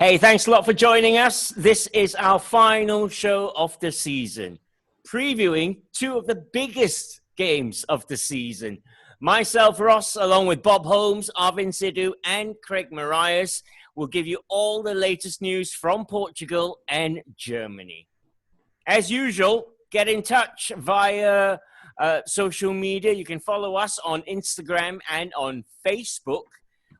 Hey, thanks a lot for joining us. This is our final show of the season, previewing two of the biggest games of the season. Myself, Ross, along with Bob Holmes, Arvind Sidhu, and Craig Morraies, will give you all the latest news from Portugal and Germany. As usual, get in touch via social media. You can follow us on Instagram and on Facebook.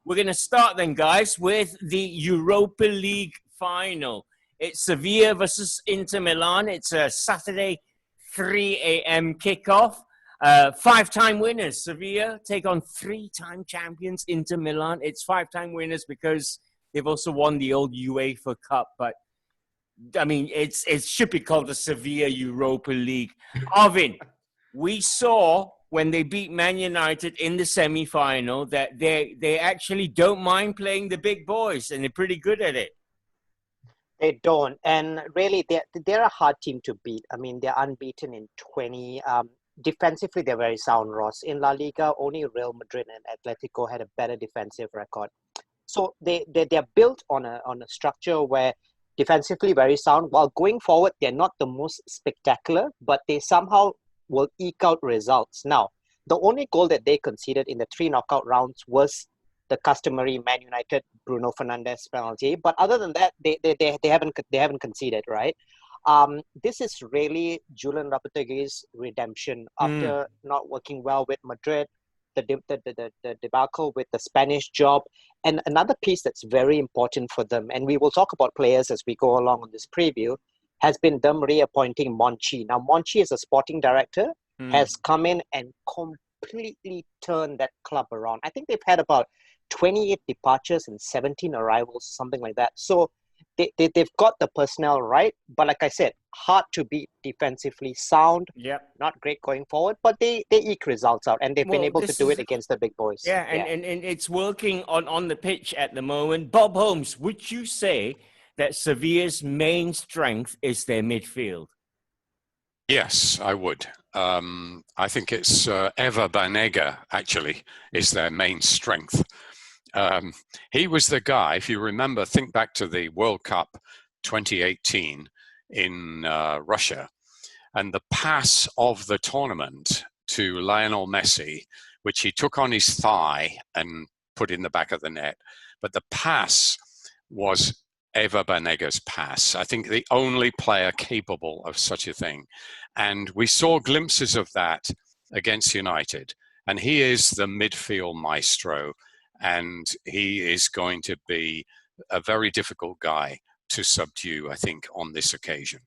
We're going to start then, guys, with the Europa League final. It's Sevilla versus Inter Milan. It's a Saturday 3 a.m. kickoff. Five-time winners, Sevilla, take on three-time champions, Inter Milan. It's five-time winners because they've also won the old UEFA Cup. But, I mean, it should be called the Sevilla Europa League. Arvin, we saw when they beat Man United in the semi-final that they actually don't mind playing the big boys, and they're pretty good at it. They don't. And really, they're a hard team to beat. I mean, they're unbeaten in 20. Defensively, they're very sound, Ross. In La Liga, only Real Madrid and Atletico had a better defensive record. So they're built on a structure where defensively very sound. While going forward, they're not the most spectacular, but they somehow will eke out results. Now, the only goal that they conceded in the three knockout rounds was the customary Man United Bruno Fernandes penalty. But other than that, they haven't conceded, right? This is really Julian Lopetegui's redemption after not working well with Madrid, the debacle with the Spanish job, and another piece that's very important for them. And we will talk about players as we go along on this preview. Has been them reappointing Monchi. Now, Monchi as a sporting director has come in and completely turned that club around. I think they've had about 28 departures and 17 arrivals, something like that. So they've got the personnel right. But like I said, hard to beat defensively sound. Yep. Not great going forward, but they eke results out, and they've been able to do it against the big boys. Yeah, and it's working on the pitch at the moment. Bob Holmes, would you say that Sevilla's main strength is their midfield? Yes, I would. I think it's Eva Banega, actually, is their main strength. He was the guy, if you remember, think back to the World Cup 2018 in Russia, and the pass of the tournament to Lionel Messi, which he took on his thigh and put in the back of the net. But the pass was Eva Banega's pass. I think the only player capable of such a thing. And we saw glimpses of that against United. And he is the midfield maestro. And he is going to be a very difficult guy to subdue, I think, on this occasion.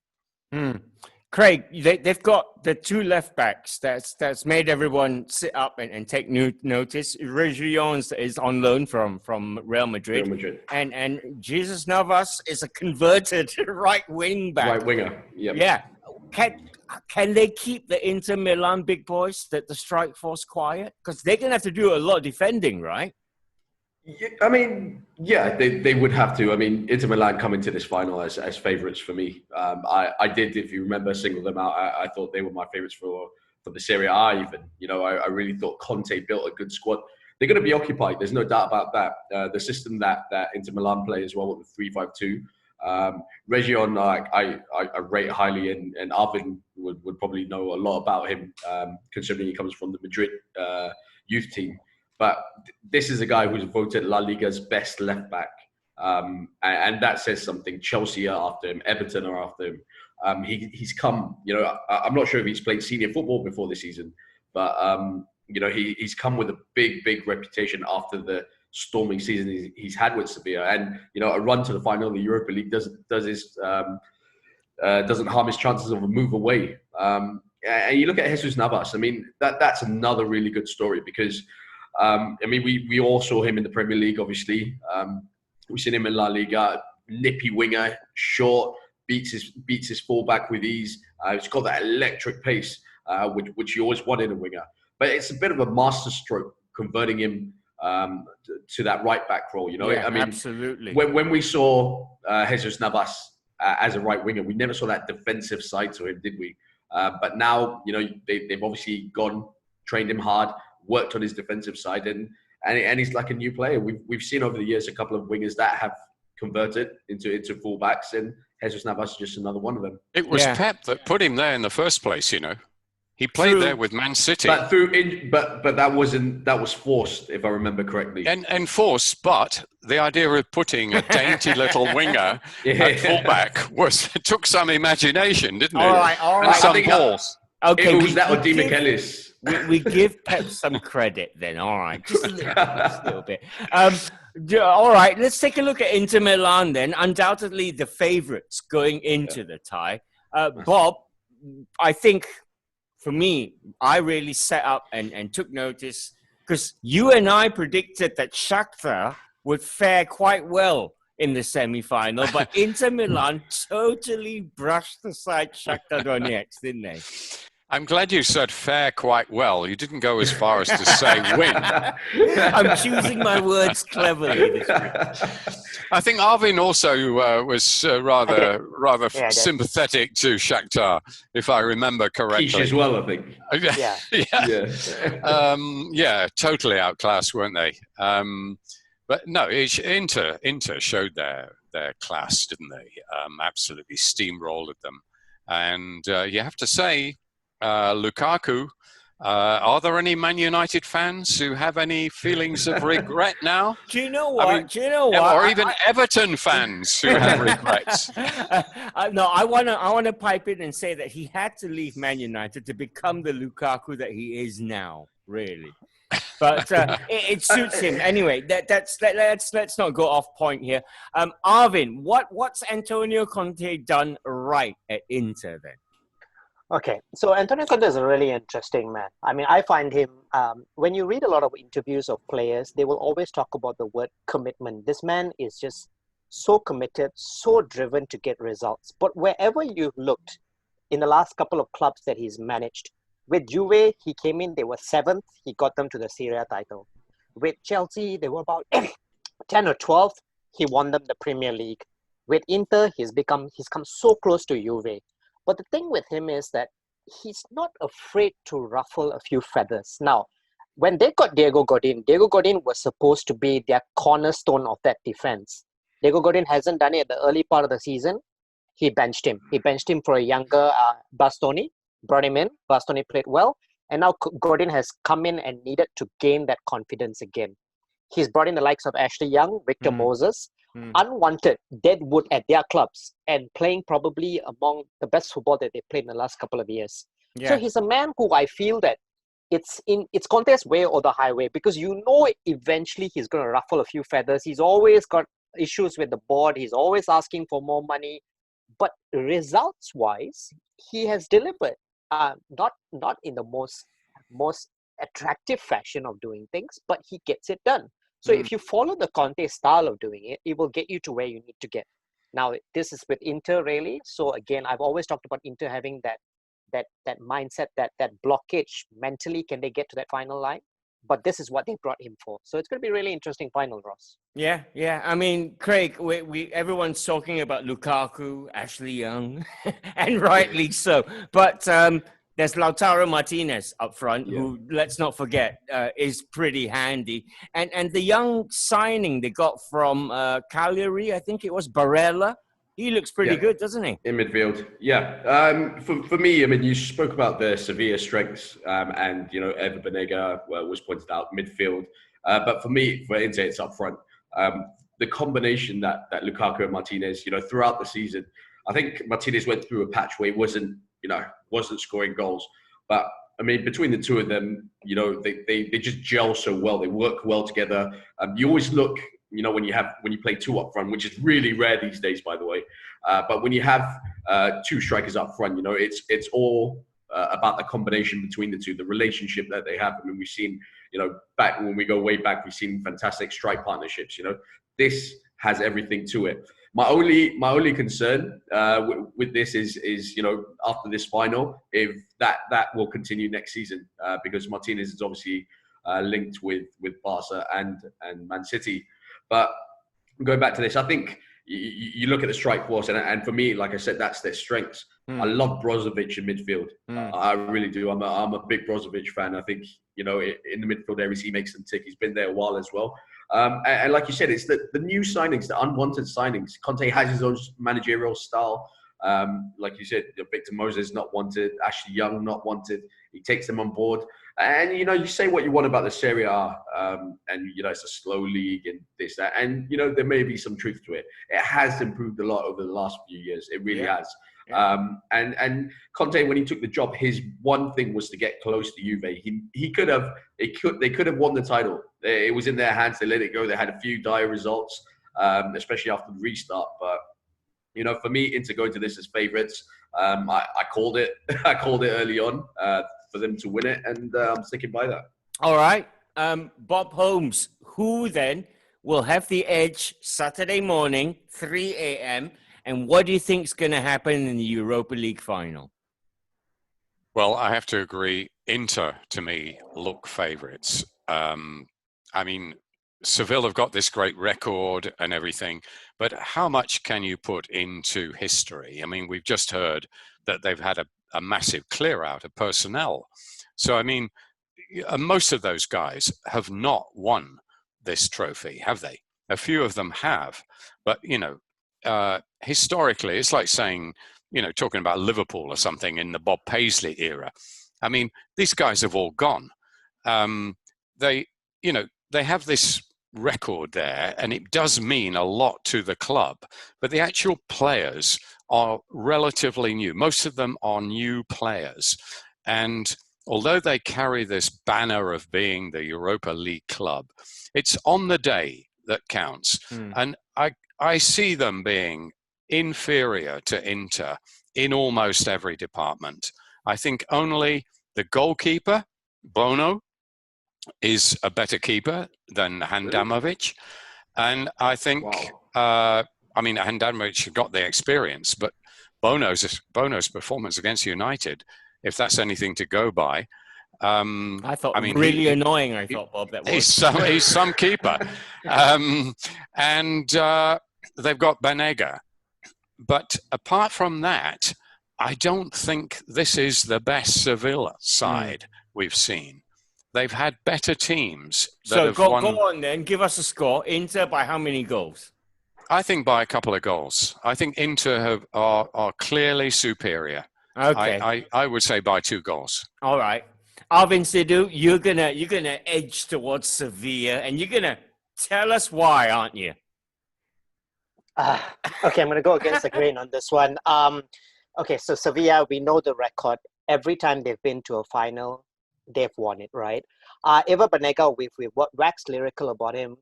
Craig, they've got the two left backs that's made everyone sit up and take notice. Reguilón is on loan from Real Madrid. And Jesus Navas is a converted right wing back. Right winger, yep. Yeah. Can they keep the Inter Milan big boys, the strike force, quiet? Because they're going to have to do a lot of defending, right? I mean, yeah, they would have to. I mean, Inter Milan come into this final as favourites for me. I did, if you remember, single them out. I thought they were my favourites for the Serie A even. You know, I really thought Conte built a good squad. They're going to be occupied. There's no doubt about that. The system that Inter Milan play as well with the 3-5-2. Reguilón, I rate highly, and Arvin would probably know a lot about him, considering he comes from the Madrid youth team. But this is a guy who's voted La Liga's best left back. And that says something. Chelsea are after him. Everton are after him. He's come, you know, I'm not sure if he's played senior football before this season, but, you know, he's come with a big reputation after the storming season he's had with Sevilla. And, you know, a run to the final of the Europa League doesn't harm his chances of a move away. And you look at Jesus Navas, I mean, that's another really good story because, I mean, we all saw him in the Premier League, obviously. We've seen him in La Liga, nippy winger, short, beats his fullback with ease. He's got that electric pace, which you always want in a winger. But it's a bit of a masterstroke converting him to that right back role. You know, yeah, I mean, absolutely. When we saw Jesus Navas as a right winger, we never saw that defensive side to him, did we? But now, you know, they've obviously trained him hard, worked on his defensive side, and he's like a new player. We've seen over the years a couple of wingers that have converted into fullbacks, and Jesus Navas is just another one of them. It was Pep that put him there in the first place, you know. He played there with Man City. But but that was forced, if I remember correctly. And forced, but the idea of putting a dainty little winger at fullback took some imagination, didn't it? All right. And some balls. Okay, it was that or Di Michelis. We give Pep some credit then. All right, just a little bit. All right, let's take a look at Inter Milan then. Undoubtedly the favourites going into the tie. Bob, I think for me, I really set up and took notice because you and I predicted that Shakhtar would fare quite well in the semi-final, but Inter Milan totally brushed aside Shakhtar Donetsk, didn't they? I'm glad you said fare quite well. You didn't go as far as to say win. I'm choosing my words cleverly this week. I think Arvin also was rather sympathetic to Shakhtar, if I remember correctly. Quiche as well, I think. Yeah, totally outclassed, weren't they? But no, Inter showed their class, didn't they? Absolutely steamrolled them. And you have to say, Lukaku, are there any Man United fans who have any feelings of regret now? Do you know what? Or even Everton fans who have regrets? No, I want to pipe in and say that he had to leave Man United to become the Lukaku that he is now, really. But it suits him anyway. Let's not go off point here. Arvin, what's Antonio Conte done right at Inter then? Okay, so Antonio Conte is a really interesting man. I mean, I find him, when you read a lot of interviews of players, they will always talk about the word commitment. This man is just so committed, so driven to get results. But wherever you've looked in the last couple of clubs that he's managed, with Juve, he came in, they were 7th, he got them to the Serie A title. With Chelsea, they were about 10 or 12th, he won them the Premier League. With Inter, he's come so close to Juve. But the thing with him is that he's not afraid to ruffle a few feathers. Now, when they got Diego Godin was supposed to be their cornerstone of that defense. Diego Godin hasn't done it at the early part of the season. He benched him. He benched him for a younger Bastoni, brought him in. Bastoni played well. And now Godin has come in and needed to gain that confidence again. He's brought in the likes of Ashley Young, Victor Moses, unwanted, deadwood at their clubs and playing probably among the best football that they played in the last couple of years. Yeah. So he's a man who I feel that it's Conte's way or the highway, because you know eventually he's going to ruffle a few feathers. He's always got issues with the board. He's always asking for more money. But results-wise, he has delivered. Not in the most attractive fashion of doing things, but he gets it done. So if you follow the Conte style of doing it, it will get you to where you need to get. Now, this is with Inter, really. So again, I've always talked about Inter having that mindset, that blockage mentally. Can they get to that final line? But this is what they brought him for. So it's going to be a really interesting final, Ross. Yeah. I mean, Craig, everyone's talking about Lukaku, Ashley Young, and rightly so. But there's Lautaro Martinez up front, who, let's not forget, is pretty handy. And the young signing they got from Cagliari, I think it was Barella. He looks pretty good, doesn't he? In midfield, yeah. For me, I mean, you spoke about the Sevilla strengths, and Eva Banega was pointed out midfield. But for me, for Inter, it's up front. The combination that Lukaku and Martinez, throughout the season, I think Martinez went through a patch where he wasn't scoring goals. But I mean, between the two of them, they just gel so well. They work well together. You always look, when you play two up front, which is really rare these days, by the way. But when you have two strikers up front, it's all about the combination between the two, the relationship that they have. I mean, we've seen, back when we go way back, we've seen fantastic strike partnerships. This has everything to it. My only concern with this is after this final, if that will continue next season, because Martinez is obviously linked with Barca and Man City. But going back to this, I think you look at the strike force, and for me, like I said, that's their strengths. I love Brozovic in midfield. I really do. I'm a big Brozovic fan. I think, in the midfield areas, he makes them tick. He's been there a while as well. And like you said, it's the new signings, the unwanted signings. Conte has his own managerial style. Like you said, Victor Moses not wanted, Ashley Young not wanted. He takes them on board. And, you say what you want about the Serie A, and, it's a slow league and this, that. And, there may be some truth to it. It has improved a lot over the last few years. It really has. Yeah. And Conte, when he took the job, his one thing was to get close to Juve. They could have won the title. It was in their hands. They let it go. They had a few dire results, especially after the restart. But, for me, Inter going to this as favourites. I called it. I called it early on for them to win it, and I'm sticking by that. All right. Bob Holmes, who then will have the edge Saturday morning, 3 a.m., and what do you think is going to happen in the Europa League final? Well, I have to agree. Inter, to me, look favourites. Sevilla have got this great record and everything, but how much can you put into history? We've just heard that they've had a massive clear out of personnel. So, most of those guys have not won this trophy, have they? A few of them have, but, historically, it's like saying, talking about Liverpool or something in the Bob Paisley era. These guys have all gone. They have this record there, and it does mean a lot to the club, but the actual players are relatively new. Most of them are new players, and although they carry this banner of being the Europa League club, it's on the day that counts. And I see them being inferior to Inter in almost every department. I think only the goalkeeper, Bono, is a better keeper than Handanovic. And I think, Handanovic got the experience, but Bono's performance against United, if that's anything to go by. I thought really annoying, I thought, Bob, that was. He's some keeper. And they've got Banega. But apart from that, I don't think this is the best Sevilla side we've seen. They've had better teams. So go on then, give us a score. Inter by how many goals? I think by a couple of goals. I think Inter are clearly superior. Okay. I would say by 2 goals. All right. Arvind Sidhu, you're gonna edge towards Sevilla, and you're gonna tell us why, aren't you? Okay, I'm gonna go against the grain on this one. Okay, so Sevilla, we know the record. Every time they've been to a final, they've won it, right? Eva Banega, we've waxed lyrical about him.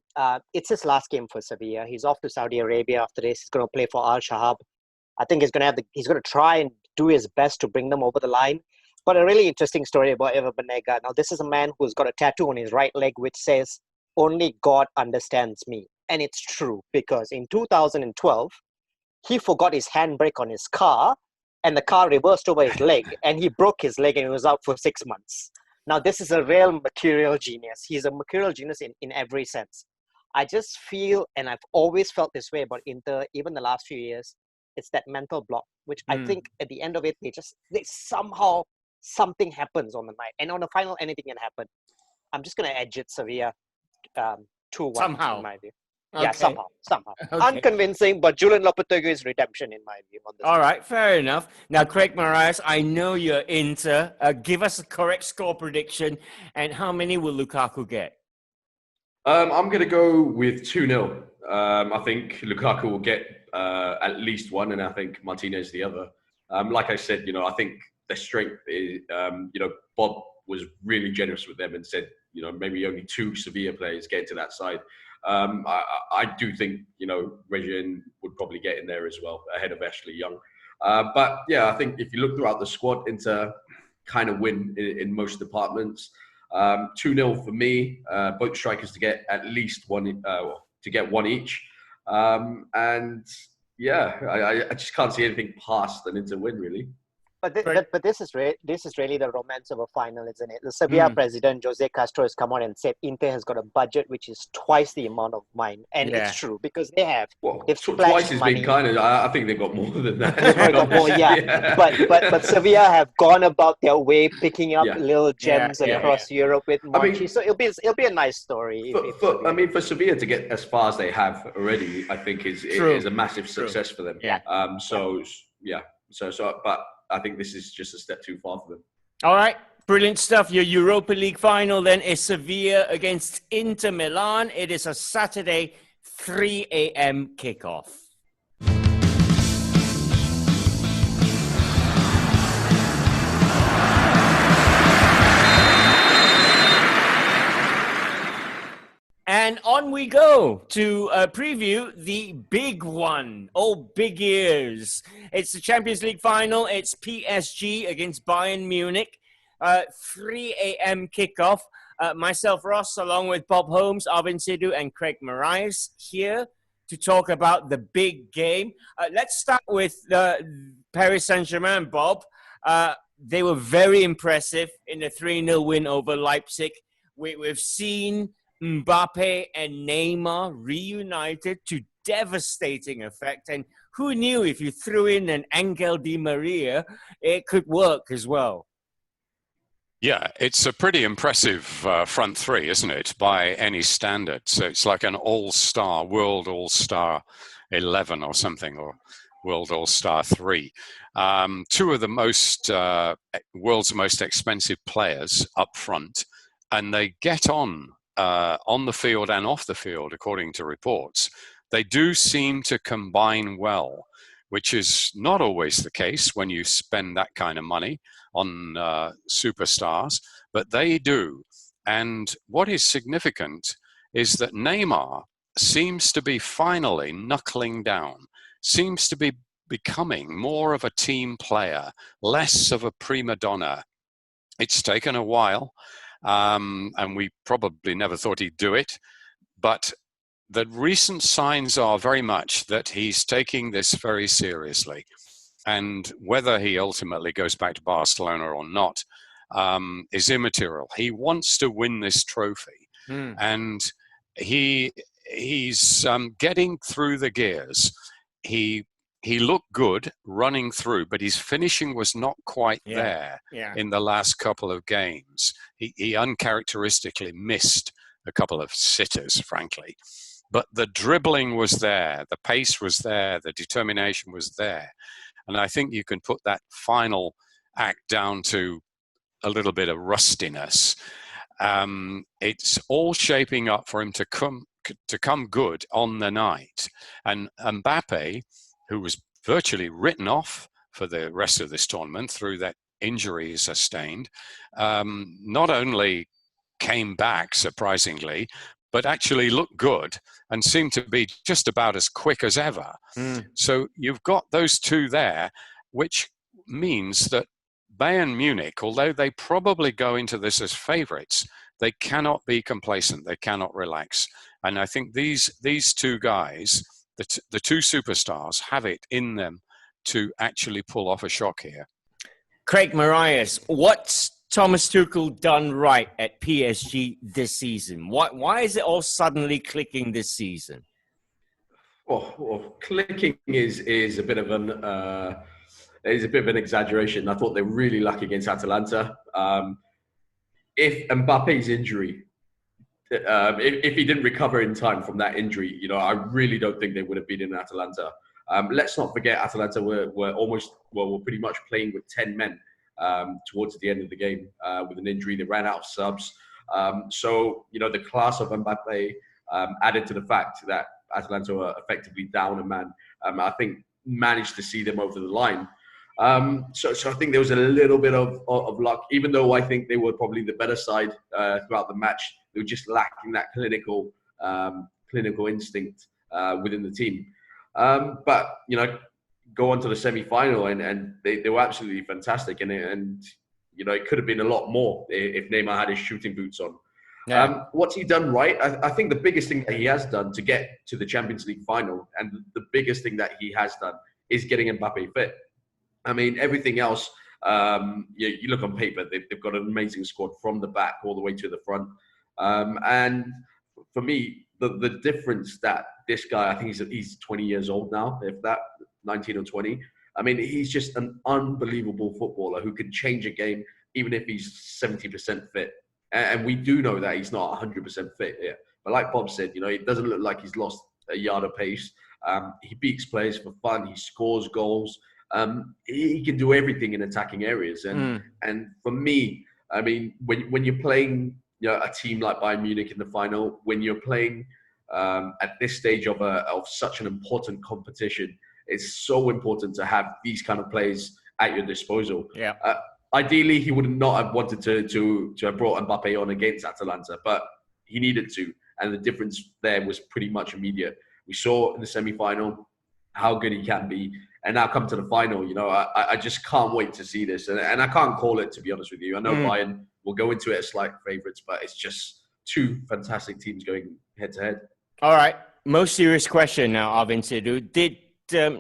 It's his last game for Sevilla. He's off to Saudi Arabia after this. He's going to play for Al Shahab. I think he's going to try and do his best to bring them over the line. But a really interesting story about Eva Banega. Now, this is a man who's got a tattoo on his right leg which says, "Only God understands me." And it's true, because in 2012, he forgot his handbrake on his car, and the car reversed over his leg, and he broke his leg, and he was out for 6 months. Now, this is a real mercurial genius. He's a mercurial genius in every sense. I just feel, and I've always felt this way about Inter, even the last few years, it's that mental block, which I think at the end of it, they somehow, something happens on the night. And on the final, anything can happen. I'm just going to edge it Sevilla 2-1 somehow. In my view. Okay. Yeah, somehow. Okay. Unconvincing, but Julian Lopetegui's redemption in my view. On this All right, fair enough. Now, Craig Morraies, I know you're Inter. Give us a correct score prediction, and how many will Lukaku get? I'm going to go with 2-0. I think Lukaku will get at least one, and I think Martinez the other. Like I said, I think their strength is, Bob was really generous with them and said, maybe only 2 Sevilla players get into that side. I do think, Regin would probably get in there as well, ahead of Ashley Young. But yeah, I think if you look throughout the squad, Inter kind of win in most departments. 2-0 for me, both strikers to get at least one, to get one each. And yeah, I just can't see anything past an Inter win, really. But this is really the romance of a final, isn't it? The Sevilla president Jose Castro has come out and said Inter has got a budget which is twice the amount of mine, and it's true because they have. Well, they've twice has money. been kind of. I think they've got more than that. They've probably got more, yeah. But Sevilla have gone about their way picking up little gems across Europe with Monchi. So it'll be a nice story. For Sevilla to get as far as they have already, I think is a massive success for them. Yeah. But I think this is just a step too far for them. All right. Brilliant stuff. Your Europa League final then is Sevilla against Inter Milan. It is a Saturday 3 a.m. kickoff. And on we go to preview the big one. Oh, big ears. It's the Champions League final. It's PSG against Bayern Munich. 3 a.m. kickoff. Myself, Ross, along with Bob Holmes, Arvind Sidhu, and Craig Morraies here to talk about the big game. Let's start with Paris Saint-Germain, Bob. They were very impressive in the 3-0 win over Leipzig. We've seen Mbappe and Neymar reunited to devastating effect. And who knew if you threw in an Angel Di Maria, it could work as well. Yeah, it's a pretty impressive front three, isn't it, by any standard? So it's like an all-star, world all-star 11 or something, or world all-star 3. Two of the world's most expensive players up front, and they get on the field and off the field, according to reports. They do seem to combine well, which is not always the case when you spend that kind of money on superstars, but they do. And what is significant is that Neymar seems to be finally knuckling down, seems to be becoming more of a team player, less of a prima donna. It's taken a while, and we probably never thought he'd do it, but the recent signs are very much that he's taking this very seriously. And whether he ultimately goes back to Barcelona or not is immaterial. He wants to win this trophy. And he's getting through the gears. He looked good running through, but his finishing was not quite there in the last couple of games. He uncharacteristically missed a couple of sitters, frankly. But the dribbling was there, the pace was there, the determination was there. And I think you can put that final act down to a little bit of rustiness. It's all shaping up for him to come good on the night. And Mbappe, who was virtually written off for the rest of this tournament through that injury he sustained, not only came back surprisingly, but actually looked good and seemed to be just about as quick as ever. So you've got those two there, which means that Bayern Munich, although they probably go into this as favourites, they cannot be complacent. They cannot relax. And I think these two guys, the two superstars, have it in them to actually pull off a shock here. Craig Morraies, what's Thomas Tuchel done right at PSG this season? Why is it all suddenly clicking this season? Well, clicking is a bit of an exaggeration. I thought they were really lucky against Atalanta. If Mbappe's injury, if he didn't recover in time from that injury, I really don't think they would have beaten Atalanta. Let's not forget, Atalanta were pretty much playing with 10 men towards the end of the game with an injury. They ran out of subs. So, the class of Mbappe added to the fact that Atalanta were effectively down a man, I think managed to see them over the line. So I think there was a little bit of luck, even though I think they were probably the better side throughout the match. They were just lacking that clinical instinct within the team. But go on to the semi-final and they were absolutely fantastic. And it could have been a lot more if Neymar had his shooting boots on. Yeah. What's he done right? I think the biggest thing that he has done to get to the Champions League final, and the biggest thing that he has done, is getting Mbappe fit. I mean, everything else You look on paper, they've got an amazing squad from the back all the way to the front. And for me, the difference that this guy, I think he's 20 years old now, if that, 19 or 20. I mean, he's just an unbelievable footballer who can change a game even if he's 70% fit. And we do know that he's not 100% fit yet. But like Bob said, it doesn't look like he's lost a yard of pace. He beats players for fun. He scores goals. He can do everything in attacking areas. And for me, I mean, when you're playing a team like Bayern Munich in the final, when you're playing at this stage of such an important competition, it's so important to have these kind of players at your disposal. Yeah. Ideally, he would not have wanted to have brought Mbappe on against Atalanta, but he needed to. And the difference there was pretty much immediate. We saw in the semi-final how good he can be. And now come to the final, I just can't wait to see this. And I can't call it, to be honest with you. I know Bayern will go into it as slight favourites, but it's just two fantastic teams going head-to-head. All right. Most serious question now, Arvind Sidhu. Did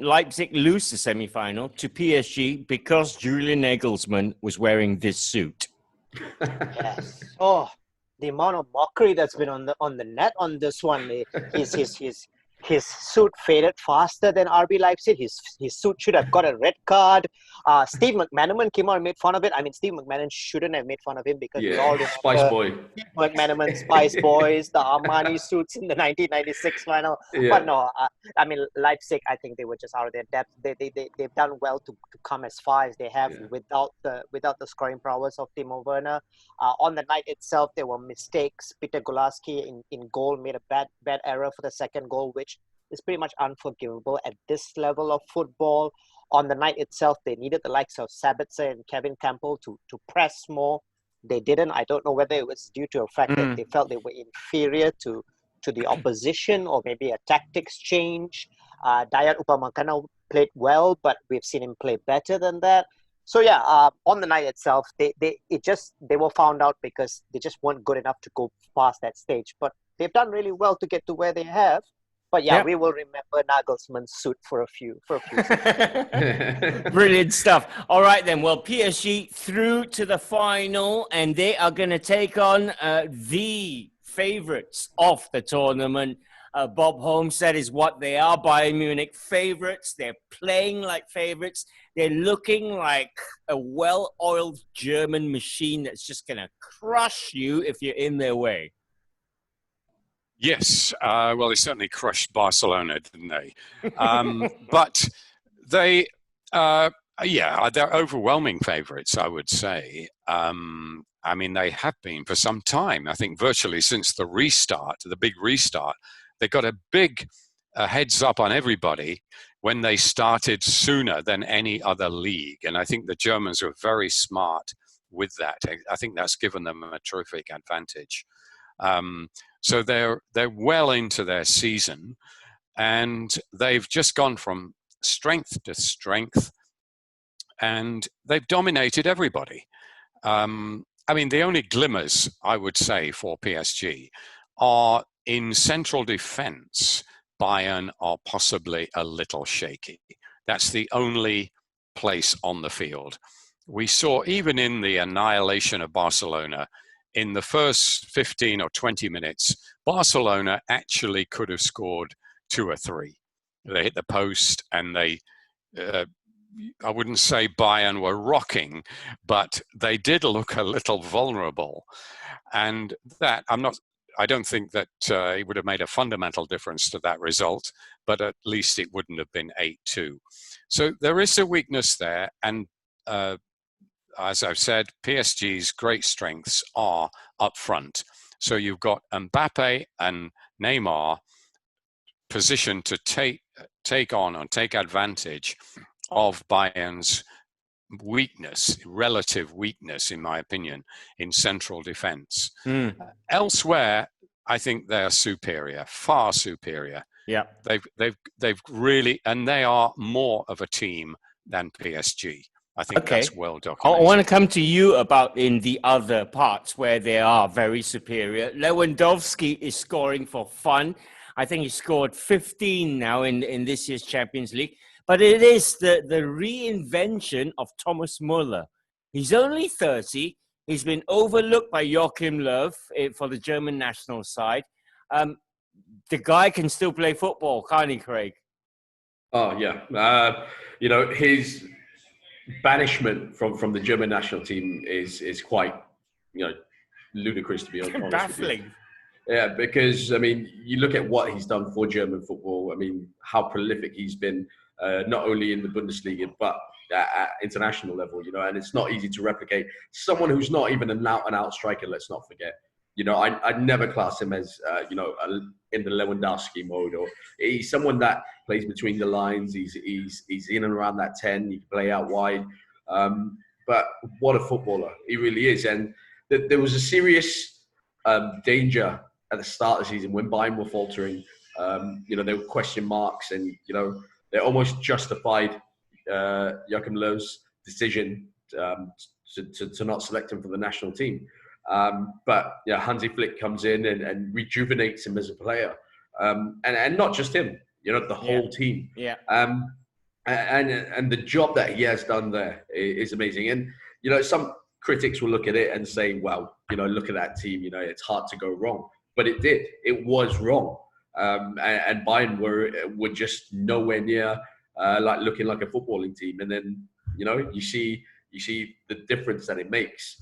Leipzig lose the semi-final to PSG because Julian Nagelsmann was wearing this suit? Yes. Oh, the amount of mockery that's been on the net on this one. His suit faded faster than RB Leipzig. His suit should have got a red card. Steve McManaman came out and made fun of it. I mean, Steve McManaman shouldn't have made fun of him because we all remember Spice Boy. Steve McManaman, Spice Boys, the Armani suits in the 1996 final. Yeah. But no, I mean, Leipzig, I think they were just out of their depth. They've done well to come as far as they have without the scoring prowess of Timo Werner. On the night itself, there were mistakes. Peter Golaski in goal made a bad error for the second goal, which is pretty much unforgivable at this level of football. On the night itself, they needed the likes of Sabitzer and Kevin Campbell to press more. They didn't. I don't know whether it was due to the fact that they felt they were inferior to the opposition, or maybe a tactics change. Dayat Upamecano played well, but we've seen him play better than that. So on the night itself, they were found out because they just weren't good enough to go past that stage. But they've done really well to get to where they have. But we will remember Nagelsmann's suit for a few seconds. Brilliant stuff. All right then. Well, PSG through to the final, and they are going to take on the favourites of the tournament. Bob Holmes, that is what they are. Bayern Munich favourites. They're playing like favourites. They're looking like a well-oiled German machine that's just going to crush you if you're in their way. Yes, well, they certainly crushed Barcelona, didn't they? But they're overwhelming favourites, I would say. I mean, they have been for some time. I think virtually since the big restart, they got a big heads up on everybody when they started sooner than any other league. And I think the Germans were very smart with that. I think that's given them a terrific advantage. So they're well into their season, and they've just gone from strength to strength, and they've dominated everybody. I mean, the only glimmers, I would say, for PSG are in central defense. Bayern are possibly a little shaky. That's the only place on the field. We saw, even in the annihilation of Barcelona, in the first 15 or 20 minutes, Barcelona actually could have scored 2 or 3. They hit the post, and I wouldn't say Bayern were rocking, but they did look a little vulnerable. And that, I don't think that it would have made a fundamental difference to that result, but at least it wouldn't have been 8-2. So there is a weakness there, and as I've said, PSG's great strengths are up front. So you've got Mbappe and Neymar positioned to take on and take advantage of Bayern's relative weakness, in my opinion, in central defense. Elsewhere, I think they're superior, far superior. Yeah, they've really, and they are more of a team than PSG. I think that's well documented. I want to come to you about in the other parts where they are very superior. Lewandowski is scoring for fun. I think he scored 15 now in this year's Champions League. but it is the reinvention of Thomas Muller. He's only 30. He's been overlooked by Joachim Löw for the German national side. The guy can still play football, can't he, Craig? Oh, yeah. His banishment from the German national team is quite, ludicrous, to be honest. Baffling. Yeah, because, you look at what he's done for German football. How prolific he's been, not only in the Bundesliga, but at international level, and it's not easy to replicate. Someone who's not even an out-and-out striker, let's not forget. I'd never class him as, in the Lewandowski mode. Or he's someone that plays between the lines. He's in and around that 10. He can play out wide. But what a footballer he really is. And there was a serious danger at the start of the season when Bayern were faltering. There were question marks, and they almost justified Joachim Löw's decision to not select him for the national team. But Hansi Flick comes in and rejuvenates him as a player, and not just him, the whole team. Yeah. And the job that he has done there is amazing. And some critics will look at it and say, well, look at that team. It's hard to go wrong, but it did. It was wrong, and Bayern were just nowhere near like looking like a footballing team. And then you see the difference that it makes.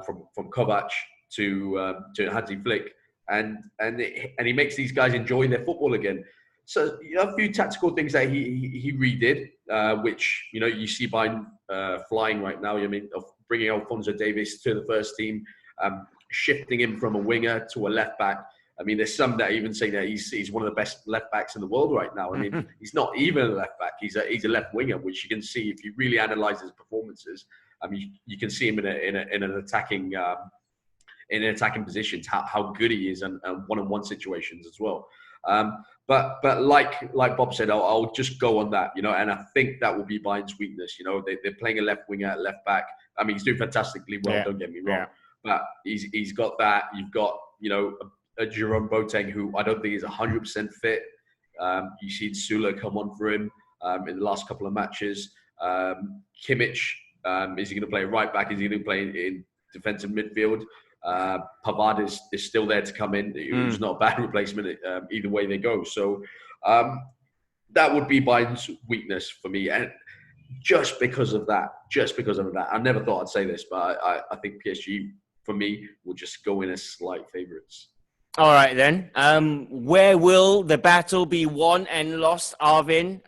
From Kovac to Hansi Flick, and he makes these guys enjoy their football again. So a few tactical things that he redid, which you see by flying right now. Of bringing Alphonso Davies to the first team, shifting him from a winger to a left back. There's some that even say that he's one of the best left backs in the world right now. He's not even a left back; he's a left winger, which you can see if you really analyze his performances. You can see him in an attacking positions, how good he is, and one-on-one situations as well. But like Bob said, I'll just go on that, and I think that will be Bayern's weakness. They're playing a left winger, left back. He's doing fantastically well. Yeah. Don't get me wrong, but he's got that. You've got a Jerome Boateng who I don't think is 100% fit. You've seen Sula come on for him in the last couple of matches. Kimmich. Is he going to play right back? Is he going to play in defensive midfield? Pavard is still there to come in. Who's not a bad replacement either way they go. So that would be Bayern's weakness for me. And just because of that, I never thought I'd say this, but I think PSG, for me, will just go in as slight favourites. All right, then. Where will the battle be won and lost, Arvin,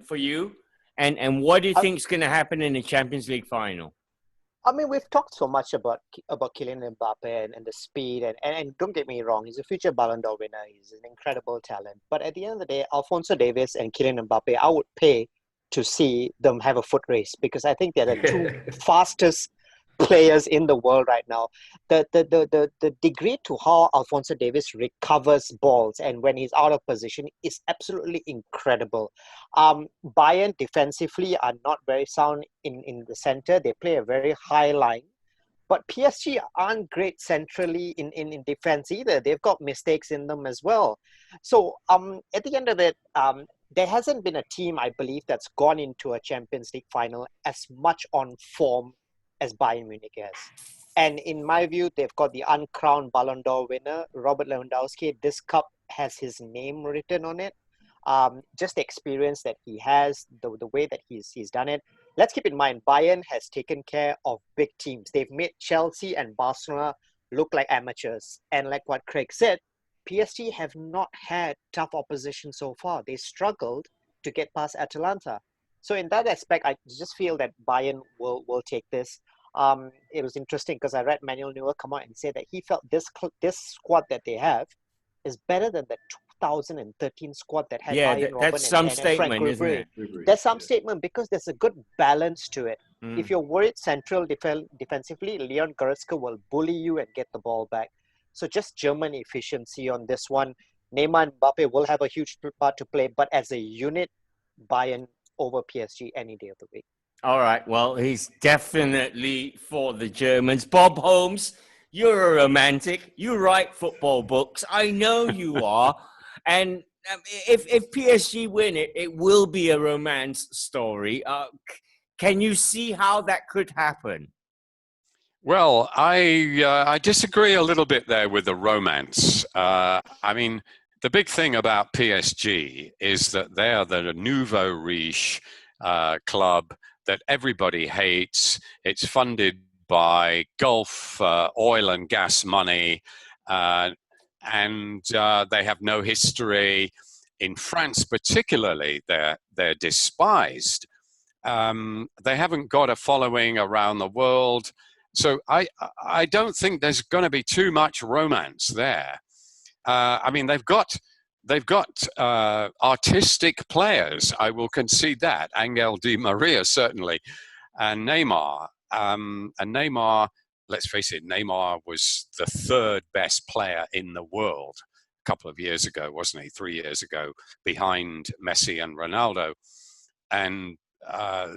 for you? And what do you think is going to happen in the Champions League final? We've talked so much about Kylian Mbappe and the speed. And don't get me wrong, he's a future Ballon d'Or winner. He's an incredible talent. But at the end of the day, Alphonso Davies and Kylian Mbappe, I would pay to see them have a foot race, because I think they're the two fastest players in the world right now. The degree to how Alphonso Davies recovers balls and when he's out of position is absolutely incredible. Bayern defensively are not very sound in the center. They play a very high line. But PSG aren't great centrally in defense either. They've got mistakes in them as well. So at the end of it, there hasn't been a team, I believe, that's gone into a Champions League final as much on form as Bayern Munich has. And in my view, they've got the uncrowned Ballon d'Or winner, Robert Lewandowski. This cup has his name written on it. Just the experience that he has, the way that he's done it. Let's keep in mind, Bayern has taken care of big teams. They've made Chelsea and Barcelona look like amateurs. And like what Craig said, PSG have not had tough opposition so far. They struggled to get past Atalanta. So in that aspect, I just feel that Bayern will take this. It was interesting because I read Manuel Neuer come out and say that he felt this squad that they have is better than the 2013 squad that had Bayern Robben that's some statement, Frank isn't it? There's some statement because there's a good balance to it. If you're worried central defensively, Leon Goretzka will bully you and get the ball back. So just German efficiency on this one. Neymar and Mbappe will have a huge part to play, but as a unit, Bayern over PSG any day of the week. All right. Well, he's definitely for the Germans. Bob Holmes, you're a romantic. You write football books. I know you are. And if PSG win it, it will be a romance story. Can you see how that could happen? Well, I disagree a little bit there with the romance. I mean, the big thing about PSG is that they are the nouveau riche club that everybody hates. It's funded by Gulf oil and gas money, and they have no history. In France, particularly, they're despised. They haven't got a following around the world. So I don't think there's going to be too much romance there. I mean, they've got artistic players. I will concede that. Angel Di Maria certainly, and Neymar. And Neymar, let's face it, Neymar was the third best player in the world a couple of years ago, wasn't he? 3 years ago, behind Messi and Ronaldo, and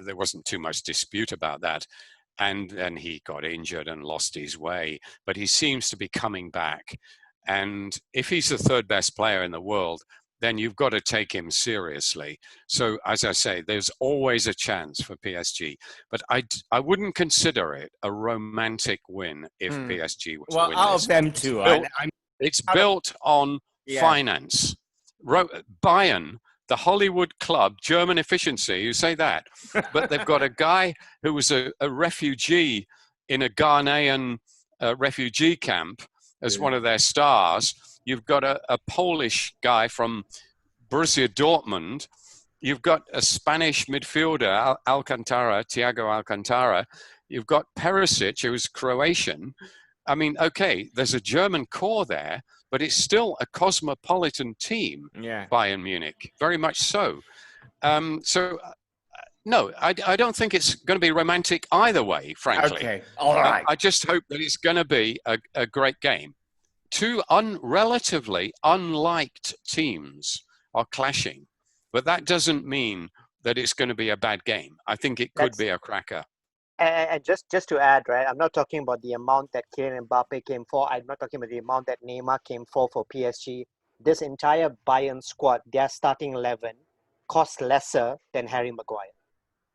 there wasn't too much dispute about that. And he got injured and lost his way, but he seems to be coming back. And if he's the third best player in the world, then you've got to take him seriously. So, as I say, there's always a chance for PSG, but I wouldn't consider it a romantic win if PSG was to win out this. of them two, It's built on finance. Bayern, the Hollywood club, German efficiency, you say that, but they've got a guy who was a refugee in a Ghanaian refugee camp as one of their stars. You've got a Polish guy from Borussia Dortmund. You've got a Spanish midfielder, Thiago Alcantara. You've got Perisic, who's Croatian. I mean, okay, there's a German core there, but it's still a cosmopolitan team, Bayern Munich, very much so. No, I don't think it's going to be romantic either way, frankly. Okay, all right. I just hope that it's going to be a great game. Two relatively unliked teams are clashing, but that doesn't mean that it's going to be a bad game. I think it could be a cracker. And just to add, right, I'm not talking about the amount that Kylian Mbappe came for. I'm not talking about the amount that Neymar came for PSG. This entire Bayern squad, their starting 11, cost lesser than Harry Maguire.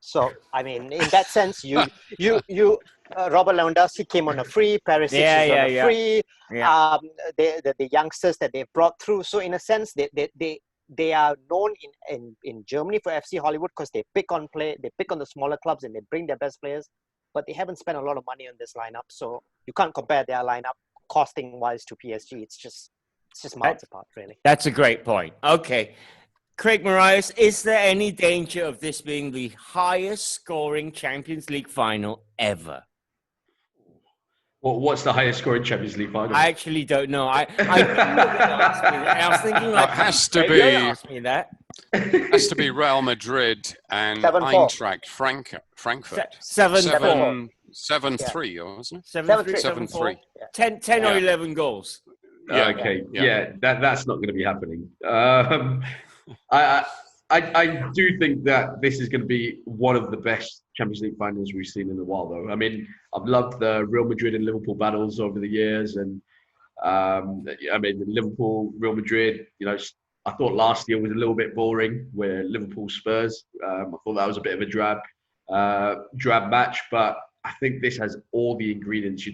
So, I mean, in that sense, Robert Lewandowski came on a free, Perisic is on a free. Yeah. The youngsters that they brought through. So, in a sense, they are known in Germany for FC Hollywood because they pick on the smaller clubs and they bring their best players, but they haven't spent a lot of money on this lineup. So you can't compare their lineup costing wise to PSG. It's just miles apart, really. That's a great point. Okay. Craig Morraies, is there any danger of this being the highest scoring Champions League final ever? Well, what's the highest scoring Champions League final? I actually don't know. I was thinking like, it has to be. Ask me that. It has to be Real Madrid and 7-4. Eintracht Frankfurt. 7-3, wasn't it? 7-3. 10 or 11 goals. Yeah, okay. Yeah, that's not going to be happening. I do think that this is going to be one of the best Champions League finals we've seen in a while, though. I mean, I've loved the Real Madrid and Liverpool battles over the years, and I mean, the Liverpool Real Madrid. I thought last year was a little bit boring, where Liverpool Spurs. I thought that was a bit of a drab match, but I think this has all the ingredients.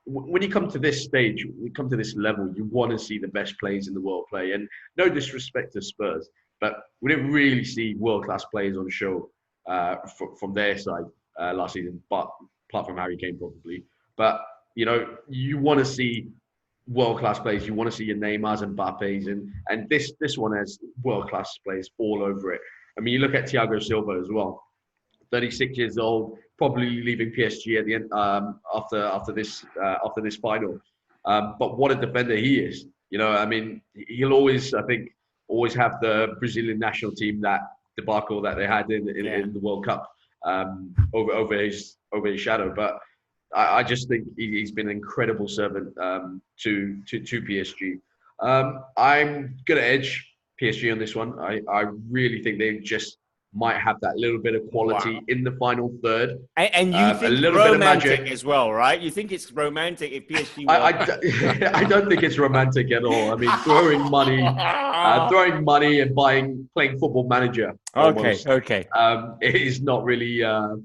When you come to this stage, you come to this level, you want to see the best players in the world play. And no disrespect to Spurs, but we didn't really see world-class players on show from their side last season, but apart from Harry Kane probably. But, you want to see world-class players. You want to see your Neymars and Mbappes, and this one has world-class players all over it. I mean, you look at Thiago Silva as well, 36 years old, probably leaving PSG at the end after this final. But what a defender he is! I mean, he'll always have the Brazilian national team, that debacle that they had in the World Cup over his shadow. But I just think he's been an incredible servant to PSG. I'm gonna edge PSG on this one. I really think they've just might have that little bit of quality in the final third. And you a think little bit of romantic magic as well, right? You think it's romantic if PSG I don't think it's romantic at all. I mean, throwing money and playing Football Manager. Almost, Okay. it is not really a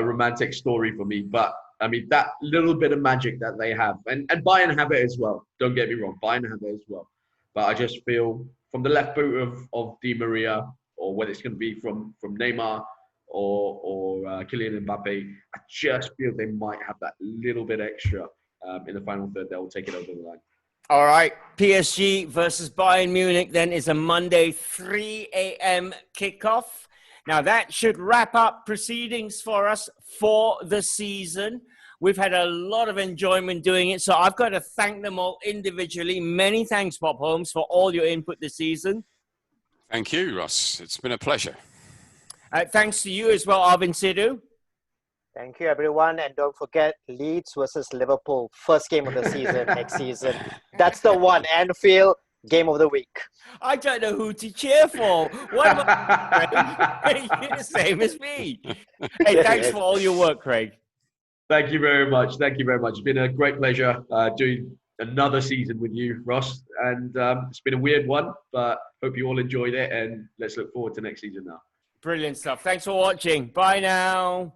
romantic story for me. But I mean, that little bit of magic that they have, and Bayern have it as well. Don't get me wrong, Bayern have it as well. But I just feel from the left boot of Di Maria, or whether it's going to be from Neymar or Kylian Mbappe, I just feel they might have that little bit extra in the final third that will take it over the line. All right, PSG versus Bayern Munich then is a Monday 3 a.m. kickoff. Now that should wrap up proceedings for us for the season. We've had a lot of enjoyment doing it, so I've got to thank them all individually. Many thanks, Bob Holmes, for all your input this season. Thank you, Ross. It's been a pleasure. Thanks to you as well, Arvind Sidhu. Thank you, everyone. And don't forget, Leeds versus Liverpool, first game of the season next season. That's the one. Anfield, game of the week. I don't know who to cheer for. What am I? You're the same as me. Hey, thanks for all your work, Craig. Thank you very much. Thank you very much. It's been a great pleasure doing another season with you, Ross. And it's been a weird one, but hope you all enjoyed it. And let's look forward to next season now. Brilliant stuff. Thanks for watching. Bye now.